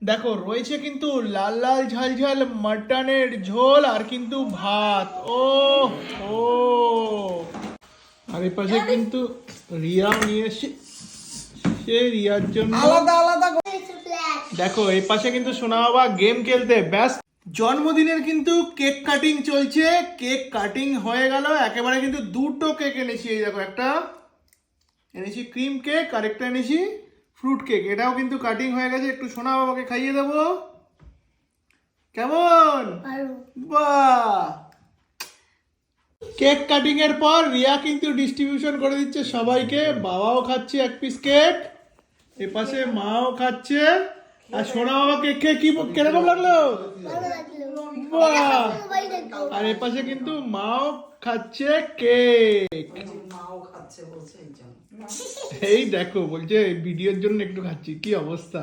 দেখো রয়েছে কিন্তু লাল লাল ঝাল ঝাল মাটনের ঝোল আর কিন্তু ভাত। ও ও আর এই পাশে কিন্তু রিয়াও নিয়ে এসে সে রিয়ার জন্য আলাদা আলাদা দেখো এই পাশে কিন্তু সোনা বাবা গেম খেলতে ব্যস্ত। জন্মদিনের কিন্তু কেক কাটিং চলছে, কেক কাটিং হয়ে গেল একেবারে, কিন্তু দুটো কেক এনেছি। এই দেখো একটা এনেছি ক্রিম কেক আর একটা এনেছি ফ্রুট কেক, এটাও কিন্তু কাটিং হয়ে গেছে। একটু সোনা বাবাকে খাইয়ে দেবো, কেমন? বাহ! কেক কাটিং এর পর রিয়া কিন্তু ডিস্ট্রিবিউশন করে দিচ্ছে সবাইকে। বাবাও খাচ্ছে এক পিস কেক, এপাশে মাও খাচ্ছে। আর সোনা বাবাকে খেয়ে কি কিরকম লাগলো? বাহ! আর এপাশে কিন্তু মাও খাচ্ছে কেক। মাও খাচ্ছে বলছে এই জন্য। এই দেখো বলছে ভিডিওর জন্য একটু খাচ্ছি, কি অবস্থা।